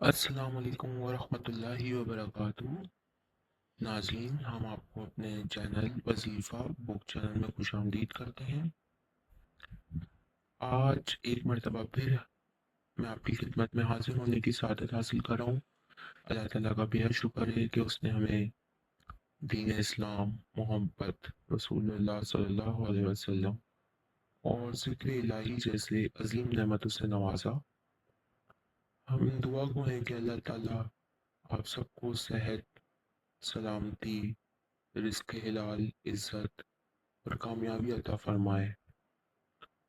السلام علیکم ورحمۃ اللہ وبرکاتہ۔ ناظرین، ہم آپ کو اپنے چینل وظیفہ بک چینل میں خوش آمدید کرتے ہیں۔ آج ایک مرتبہ پھر میں آپ کی خدمت میں حاضر ہونے کی سعادت حاصل کر رہا ہوں۔ اللہ تعالیٰ کا بے حد شکر ہے کہ اس نے ہمیں دین اسلام، محبت، رسول اللہ صلی اللہ علیہ وسلم اور ذکر الہی جیسے عظیم نعمتوں سے نوازا۔ ہم دعا گو ہیں کہ اللہ تعالیٰ آپ سب کو صحت، سلامتی، رزق حلال، عزت اور کامیابی عطا فرمائے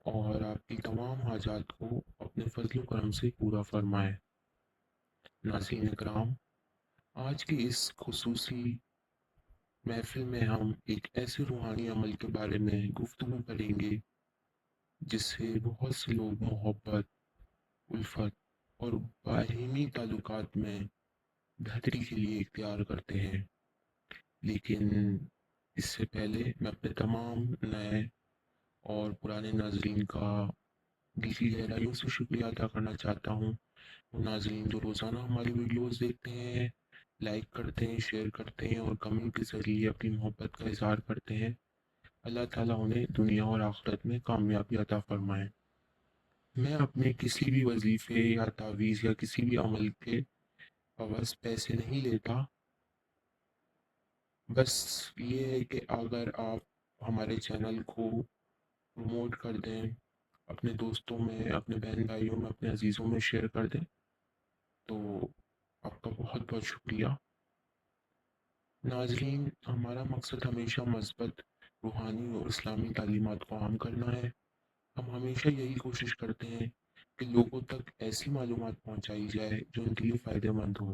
اور آپ کی تمام حاجات کو اپنے فضل و کرم سے پورا فرمائے۔ ناظرین اکرام، آج کی اس خصوصی محفل میں ہم ایک ایسے روحانی عمل کے بارے میں گفتگو کریں گے جس سے بہت سے لوگ محبت، الفت اور باہمی تعلقات میں بہتری کے لیے اختیار کرتے ہیں۔ لیکن اس سے پہلے میں اپنے تمام نئے اور پرانے ناظرین کا دل کی گہرائیوں سے شکریہ ادا کرنا چاہتا ہوں۔ وہ ناظرین جو روزانہ ہماری ویڈیوز دیکھتے ہیں، لائک کرتے ہیں، شیئر کرتے ہیں اور کمنٹ کے ذریعے اپنی محبت کا اظہار کرتے ہیں، اللہ تعالیٰ انہیں دنیا اور آخرت میں کامیابی عطا فرمائے۔ میں اپنے کسی بھی وظیفے یا تعویذ یا کسی بھی عمل کے عوض پیسے نہیں لیتا، بس یہ ہے کہ اگر آپ ہمارے چینل کو پروموٹ کر دیں، اپنے دوستوں میں، اپنے بہن بھائیوں میں، اپنے عزیزوں میں شیئر کر دیں تو آپ کا بہت بہت شکریہ۔ ناظرین، ہمارا مقصد ہمیشہ مثبت، روحانی اور اسلامی تعلیمات کو عام کرنا ہے۔ ہم ہمیشہ یہی کوشش کرتے ہیں کہ لوگوں تک ایسی معلومات پہنچائی جائے جو ان کے لیے فائدہ مند ہو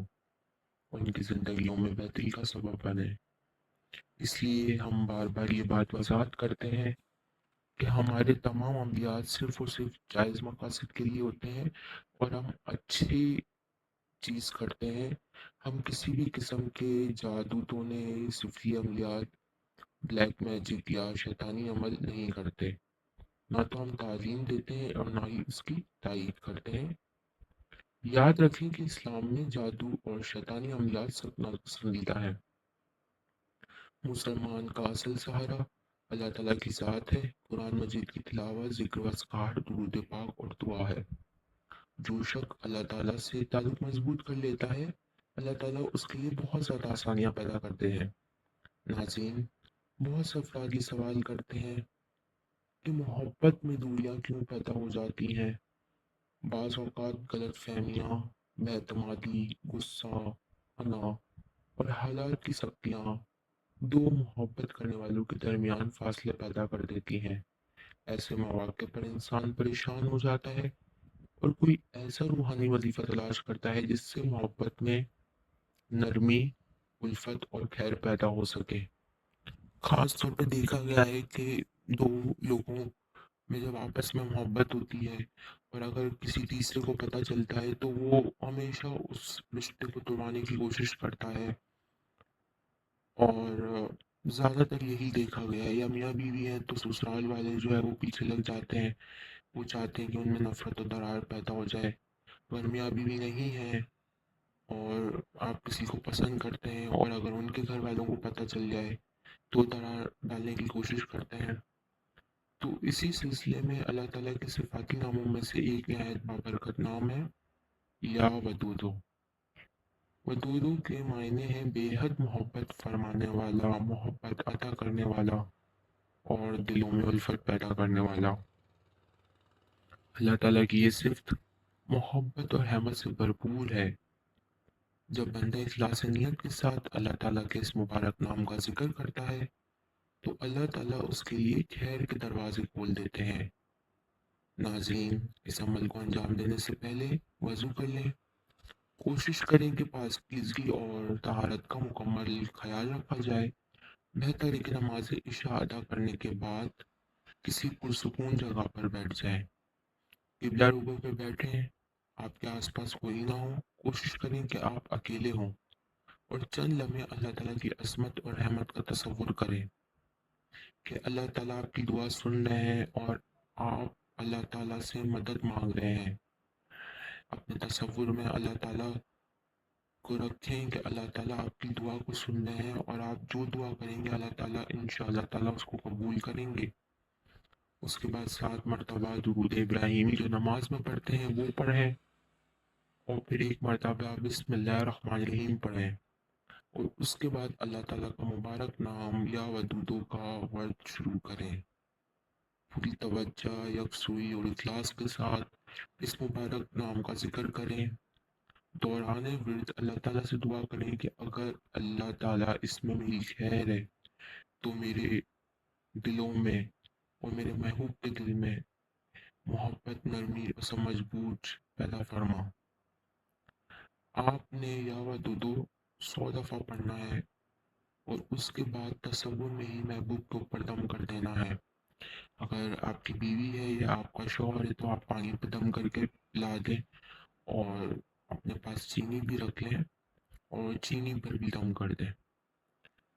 اور ان کی زندگیوں میں بہتری کا سبب بنے۔ اس لیے ہم بار بار یہ بات وضاحت کرتے ہیں کہ ہمارے تمام عملیات صرف اور صرف جائز مقاصد کے لیے ہوتے ہیں اور ہم اچھی چیز کرتے ہیں۔ ہم کسی بھی قسم کے جادو ٹونے، صفری عملیات، بلیک میجک یا شیطانی عمل نہیں کرتے۔ نہ تو ہم تعلیم دیتے ہیں اور نہ ہی اس کی تائید کرتے ہیں۔ یاد رکھیں کہ اسلام میں جادو اور شیطانی عملیات سب ناپسندیدہ ہے۔ مسلمان کا اصل سہارا اللہ تعالیٰ کی ذات ہے۔ قرآن مجید کی تلاوت، ذکر و اذکار، درود پاک اور دعا ہے۔ جو شخص اللہ تعالیٰ سے تعلق مضبوط کر لیتا ہے، اللہ تعالیٰ اس کے لیے بہت زیادہ آسانیاں پیدا کرتے ہیں۔ ناظرین، بہت سے افراد یہ سوال کرتے ہیں کہ محبت میں دوریاں کیوں پیدا ہو جاتی ہیں؟ بعض اوقات غلط فہمیاں، بے اعتمادی، غصہ، انا اور حالات کی سختیاں دو محبت کرنے والوں کے درمیان فاصلے پیدا کر دیتی ہیں۔ ایسے مواقع پر انسان پریشان ہو جاتا ہے اور کوئی ایسا روحانی وظیفہ تلاش کرتا ہے جس سے محبت میں نرمی، الفت اور خیر پیدا ہو سکے۔ خاص طور پہ دیکھا گیا ہے کہ دو لوگوں میں جب آپس میں محبت ہوتی ہے اور اگر کسی تیسرے کو پتہ چلتا ہے تو وہ ہمیشہ اس رشتے کو توڑانے کی کوشش کرتا ہے، اور زیادہ تر یہی دیکھا گیا ہے۔ یا میاں بیوی ہے تو سسرال والے جو ہے وہ پیچھے لگ جاتے ہیں، وہ چاہتے ہیں کہ ان میں نفرت و درار پیدا ہو جائے۔ اگر میاں بیوی نہیں ہے اور آپ کسی کو پسند کرتے ہیں اور اگر ان کے گھر والوں کو پتہ چل جائے تو درار ڈالنے کی کوشش کرتے ہیں۔ تو اسی سلسلے میں اللہ تعالیٰ کے صفاتی ناموں میں سے ایک نہایت بابرکت نام ہے یا ودودو۔ ودودو کے معنی ہیں بے حد محبت فرمانے والا، محبت عطا کرنے والا اور دلوں میں الفت پیدا کرنے والا۔ اللہ تعالیٰ کی یہ صفت محبت اور رحمت سے بھرپور ہے۔ جب بندہ اخلاص نیت کے ساتھ اللہ تعالیٰ کے اس مبارک نام کا ذکر کرتا ہے تو اللہ تعالیٰ اس کے لیے خیر کے دروازے کھول دیتے ہیں۔ ناظرین، اس عمل کو انجام دینے سے پہلے وضو کر لیں۔ کوشش کریں کہ پاکیزگی اور طہارت کا مکمل خیال رکھا جائے۔ بہتر ہے کہ نماز عشاء ادا کرنے کے بعد کسی پرسکون جگہ پر بیٹھ جائیں۔ قبلہ رخ پہ بیٹھیں، آپ کے آس پاس کوئی نہ ہو۔ کوشش کریں کہ آپ اکیلے ہوں اور چند لمحے اللہ تعالیٰ کی عظمت اور رحمت کا تصور کریں کہ اللہ تعالیٰ آپ کی دعا سن رہے ہیں اور آپ اللہ تعالیٰ سے مدد مانگ رہے ہیں۔ اپنے تصور میں اللہ تعالیٰ کو رکھیں کہ اللہ تعالیٰ آپ کی دعا کو سن رہے ہیں، اور آپ جو دعا کریں گے اللہ تعالیٰ انشاءاللہ تعالیٰ اس کو قبول کریں گے۔ اس کے بعد 7 مرتبہ درود ابراہیمی جو نماز میں پڑھتے ہیں وہ پڑھیں، اور پھر 1 مرتبہ بسم اللہ الرحمن الرحیم پڑھیں، اور اس کے بعد اللہ تعالیٰ کا مبارک نام یا ودودوں کا ورد شروع کریں۔ پوری توجہ، یکسوئی اور اخلاص کے ساتھ اس مبارک نام کا ذکر کریں۔ دوران ورد اللہ تعالیٰ سے دعا کریں کہ اگر اللہ تعالیٰ اس میں میری خیر ہے تو میرے دلوں میں اور میرے محبوب کے دل میں محبت، نرمی اور سمجھ بوجھ پیدا فرما۔ آپ نے یا ودودو 100 دفعہ پڑھنا ہے، اور اس کے بعد تصور میں ہی محبوب کے اوپر دم کر دینا ہے۔ اگر آپ کی بیوی ہے یا آپ کا شوہر ہے تو آپ پانی پہ دم کر کے پلا دیں، اور اپنے پاس چینی بھی رکھ لیں اور چینی پر بھی دم کر دیں۔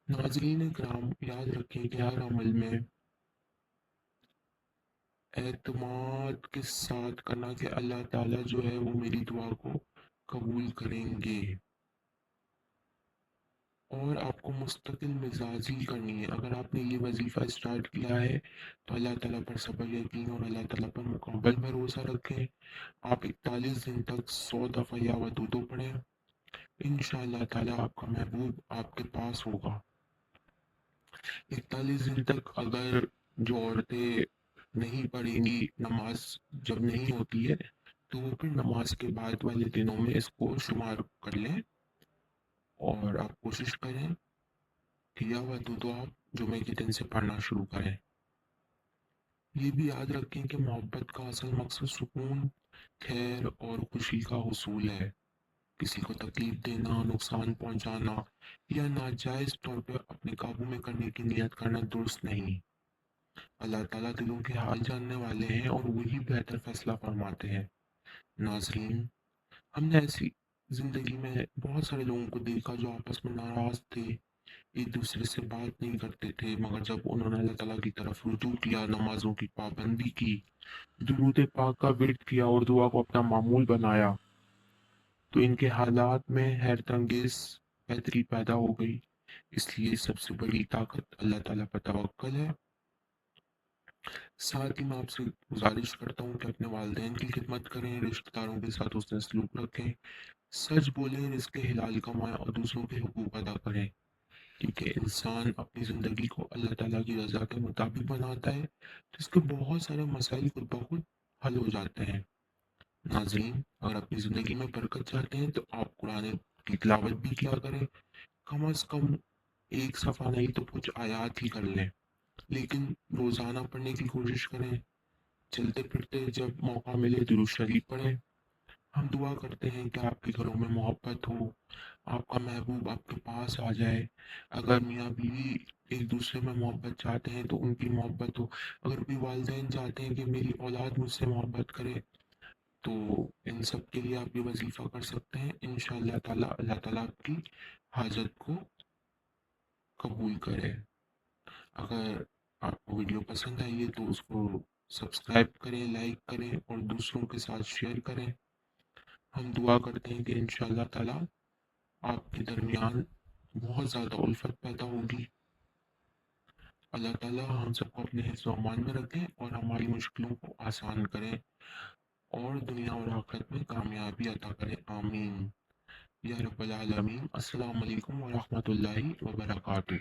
ناظرین کرام، یاد رکھیں کہ ہر عمل میں اعتماد کے ساتھ کرنا کہ اللہ تعالیٰ جو ہے وہ میری دعا کو قبول کریں گے، اور آپ کو مستقل مزاجی کرنی ہے۔ اگر آپ نے یہ وظیفہ اسٹارٹ کیا ہے تو اللہ تعالیٰ پر صبر یقین اور اللہ تعالیٰ پر مکمل بھروسہ رکھیں۔ آپ 41 دن تک 100 دفعہ یا ودودو پڑھیں، انشاءاللہ تعالیٰ آپ کا محبوب آپ کے پاس ہوگا۔ 41 دن تک اگر جو عورتیں نہیں پڑھیں گی، نماز جب نہیں ہوتی ہے تو وہ پھر نماز کے بعد والے دنوں میں اس کو شمار کر لیں، اور آپ کوشش کریں کہ یا ودودو آپ جمعے کے دن سے پڑھنا شروع کریں۔ یہ بھی یاد رکھیں کہ محبت کا اصل مقصد سکون، خیر اور خوشی کا حصول ہے۔ کسی کو تکلیف دینا، نقصان پہنچانا یا ناجائز طور پہ اپنے قابو میں کرنے کی نیت کرنا درست نہیں۔ اللہ تعالیٰ دلوں کے حال جاننے والے ہیں اور وہی بہتر فیصلہ فرماتے ہیں۔ ناظرین، ہم نے ایسی زندگی میں بہت سارے لوگوں کو دیکھا جو آپس میں ناراض تھے، ایک دوسرے سے بات نہیں کرتے تھے، مگر جب انہوں نے اللہ تعالیٰ کی طرف رجوع کیا، نمازوں کی پابندی کی، درود پاک کا ورد کیا اور دعا کو اپنا معمول بنایا، تو ان کے حالات میں حیرت انگیز بہتری پیدا ہو گئی۔ اس لیے سب سے بڑی طاقت اللہ تعالیٰ پر توکل ہے۔ ساتھ ہی میں آپ سے گزارش کرتا ہوں کہ اپنے والدین کی خدمت کریں، رشتہ داروں کے ساتھ حسن سلوک رکھیں، سچ بولیں، رزق حلال کمائیں اور دوسروں کے حقوق ادا کریں، کیونکہ انسان اپنی زندگی کو اللہ تعالیٰ کی رضا کے مطابق بناتا ہے تو اس کے بہت سارے مسائل خود بخود حل ہو جاتے ہیں۔ ناظرین، اگر اپنی زندگی میں برکت چاہتے ہیں تو آپ قرآن کی تلاوت بھی کیا کریں، کم از کم 1 صفحہ نہیں تو کچھ آیات ہی کر لیں، لیکن روزانہ پڑھنے کی کوشش کریں۔ چلتے پھرتے جب موقع ملے درود شریف پڑھیں۔ ہم دعا کرتے ہیں کہ آپ کے گھروں میں محبت ہو، آپ کا محبوب آپ کے پاس آ جائے۔ اگر میاں بیوی ایک دوسرے میں محبت چاہتے ہیں تو ان کی محبت ہو، اگر کوئی والدین چاہتے ہیں کہ میری اولاد مجھ سے محبت کرے، تو ان سب کے لیے آپ یہ وظیفہ کر سکتے ہیں۔ انشاءاللہ تعالیٰ اللہ تعالیٰ آپ کی حاجت کو قبول کرے۔ اگر آپ کو ویڈیو پسند آئی ہے تو اس کو سبسکرائب کریں، لائک کریں اور دوسروں کے ساتھ شیئر کریں۔ ہم دعا کرتے ہیں کہ انشاءاللہ تعالیٰ آپ کے درمیان بہت زیادہ الفت پیدا ہوگی۔ اللہ تعالیٰ ہم سب کو اپنے حفظ و امان میں رکھیں اور ہماری مشکلوں کو آسان کریں، اور دنیا اور آخرت میں کامیابی عطا کریں، آمین یا رب العالمین۔ السلام علیکم ورحمۃ اللہ وبرکاتہ۔